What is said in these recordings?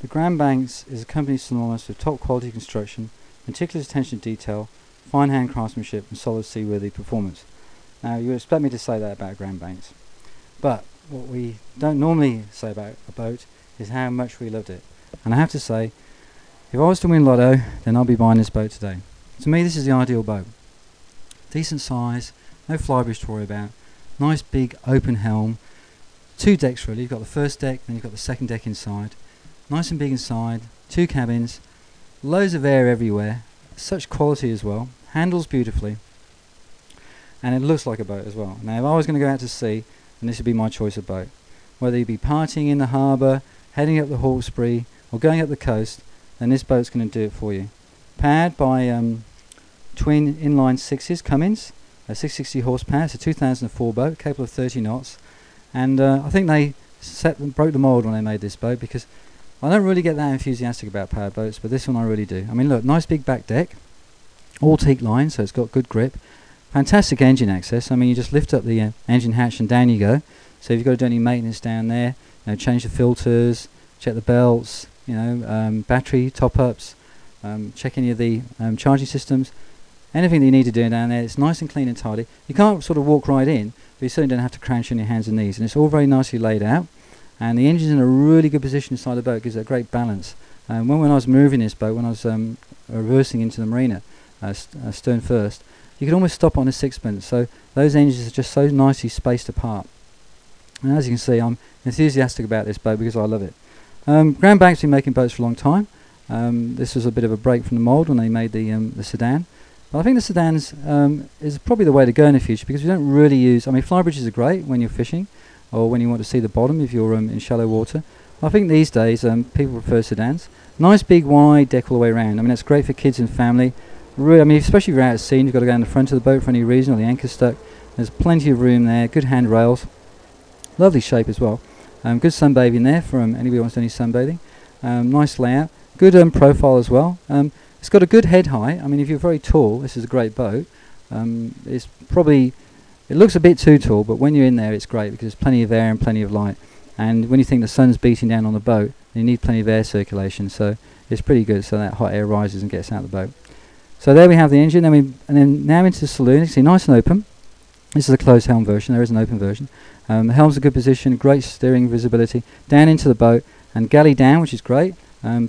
The GrandBanks is a company synonymous with top quality construction, meticulous attention to detail, fine hand craftsmanship and solid seaworthy performance. Now you expect me to say that about GrandBanks, but what we don't normally say about a boat is how much we loved it. And I have to say, if I was to win Lotto, then I'll be buying this boat today. To me, this is the ideal boat. Decent size, no flybridge to worry about, nice big open helm, 2 decks really. You've got the first deck, then you've got the second deck inside. Nice and big inside, 2 cabins, loads of air everywhere, such quality as well, handles beautifully, and it looks like a boat as well. Now if I was going to go out to sea, then this would be my choice of boat. Whether you be partying in the harbour, heading up the Hawkesbury, or going up the coast, then this boat's going to do it for you. Powered by twin inline 6s Cummins, a 660 horsepower. It's a 2004 boat, capable of 30 knots, and I think they broke the mould when they made this boat, because I don't really get that enthusiastic about powered boats, but this one I really do. I mean, look, nice big back deck, all teak line, so it's got good grip. Fantastic engine access. I mean, you just lift up the engine hatch and down you go. So if you've got to do any maintenance down there, change the filters, check the belts, battery top-ups, check any of the charging systems, anything that you need to do down there. It's nice and clean and tidy. You can't sort of walk right in, but you certainly don't have to crouch on your hands and knees. And it's all very nicely laid out. And the engine's in a really good position inside the boat, gives it a great balance. When I was moving this boat, when I was reversing into the marina, stern first, you could almost stop on a sixpence. So those engines are just so nicely spaced apart. And as you can see, I'm enthusiastic about this boat because I love it. GrandBanks have been making boats for a long time. This was a bit of a break from the mould when they made the sedan. But I think the sedans is probably the way to go in the future, because we don't really use, I mean, flybridges are great when you're fishing, or when you want to see the bottom if you're in shallow water. I think these days people prefer sedans. Nice big wide deck all the way around. I mean, that's great for kids and family. I mean, especially if you're out at sea and you've got to go in the front of the boat for any reason, or the anchor's stuck. There's plenty of room there, good handrails, lovely shape as well. Good sunbathing there for anybody who wants to do any sunbathing. Nice layout, good profile as well. It's got a good head height. I mean, if you're very tall, this is a great boat. It's probably, it looks a bit too tall, but when you're in there it's great because there's plenty of air and plenty of light. And when you think the sun's beating down on the boat, you need plenty of air circulation, so it's pretty good, so that hot air rises and gets out of the boat. So there we have the engine, and then now into the saloon. You can see nice and open. This is a closed helm version, there is an open version. The helm's a good position, great steering visibility. Down into the boat, and galley down, which is great.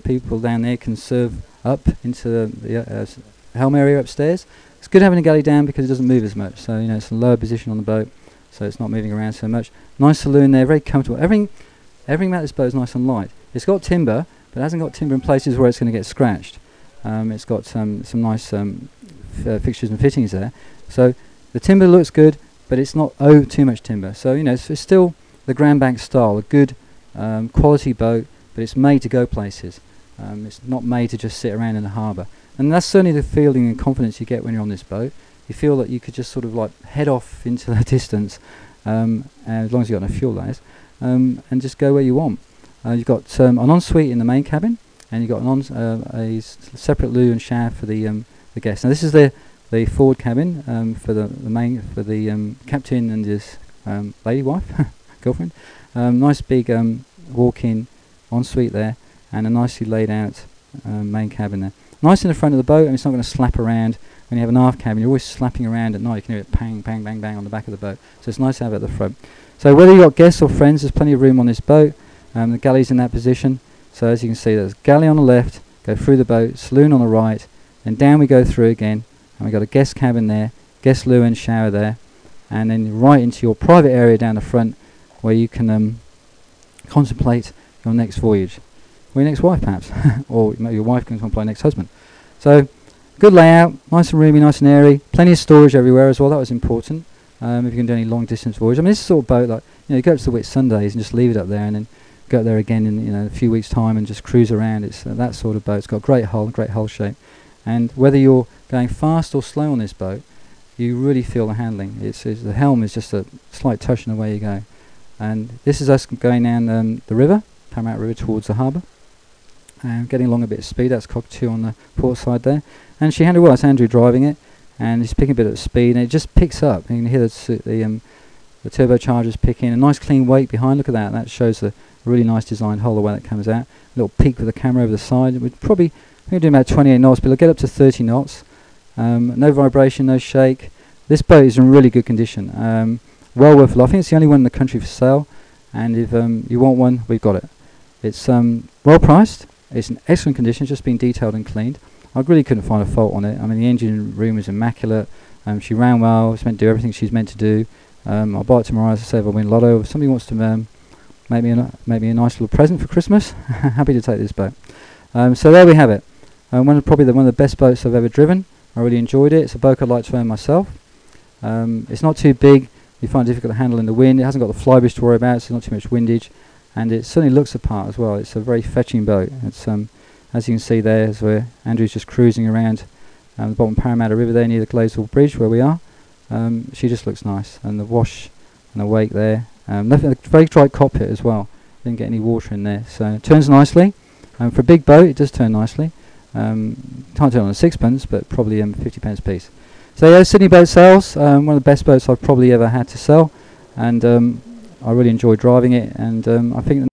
People down there can serve up into the helm area upstairs. It's good having a galley down because it doesn't move as much, so it's a lower position on the boat, so it's not moving around so much. Nice saloon there, very comfortable. Everything about this boat is nice and light. It's got timber, but it hasn't got timber in places where it's going to get scratched. It's got some nice fixtures and fittings there. So the timber looks good, but it's not too much timber. So it's still the GrandBanks style, a good quality boat, but it's made to go places. It's not made to just sit around in the harbour. And that's certainly the feeling and confidence you get when you're on this boat. You feel that you could just sort of like head off into the distance, as long as you've got enough fuel, that is, and just go where you want. You've got an ensuite in the main cabin, and you've got a separate loo and shower for the guests. Now this is the forward cabin for the captain and his lady wife, girlfriend. Nice big walk-in ensuite there, and a nicely laid out main cabin there. Nice in the front of the boat, and it's not going to slap around. When you have an aft cabin, you're always slapping around at night. You can hear it pang, bang, bang, bang on the back of the boat. So it's nice to have it at the front. So whether you've got guests or friends, there's plenty of room on this boat. The galley's in that position. So as you can see, there's galley on the left, go through the boat, saloon on the right, then down we go through again, and we've got a guest cabin there, guest loo and shower there, and then right into your private area down the front, where you can contemplate your next voyage, or your next wife perhaps, or maybe your wife can contemplate next husband. So good layout, nice and roomy, nice and airy, plenty of storage everywhere as well. That was important if you can do any long distance voyage. I mean, this is the sort of boat like you go up to the Whitsundays and just leave it up there, and then go up there again in a few weeks' time and just cruise around. It's that sort of boat. It's got great hull shape, and whether you're going fast or slow on this boat, you really feel the handling. The helm is just a slight touch and away you go. And this is us going down the river, Paramount River, towards the harbour, and getting along a bit of speed. That's cockatoo on the port side there, and she handled well. It's Andrew driving it, and he's picking a bit of speed, and it just picks up. You can hear the the turbochargers pick in. A nice clean wake behind. Look at that. That shows a really nice designed hole the way that comes out. A little peak with the camera over the side. We'd probably, I think we're doing about 28 knots, but it'll get up to 30 knots. No vibration, no shake. This boat is in really good condition. Well worth a lot. I think it's the only one in the country for sale, and if you want one, we've got it. It's well priced. It's in excellent condition. It's just been detailed and cleaned. I really couldn't find a fault on it. I mean, the engine room is immaculate. She ran well. It's meant to do everything she's meant to do. I'll buy it tomorrow, as I say, if I win lotto. If somebody wants to make me a nice little present for Christmas, happy to take this boat. So there we have it. Probably one of the best boats I've ever driven. I really enjoyed it. It's a boat I'd like to own myself. It's not too big. You find it difficult to handle in the wind. It hasn't got the flybridge to worry about, so not too much windage, and it certainly looks the part as well. It's a very fetching boat. It's as you can see there, as Andrew's just cruising around the bottom of Parramatta River there near the Glazel Bridge where we are. She just looks nice, and the wash and the wake there. Nothing, a very dry cockpit as well. Didn't get any water in there, so it turns nicely. For a big boat, it does turn nicely. Can't turn on a sixpence, but probably 50p piece. So yeah, Sydney Boat Sales, one of the best boats I've probably ever had to sell, and I really enjoyed driving it, and I think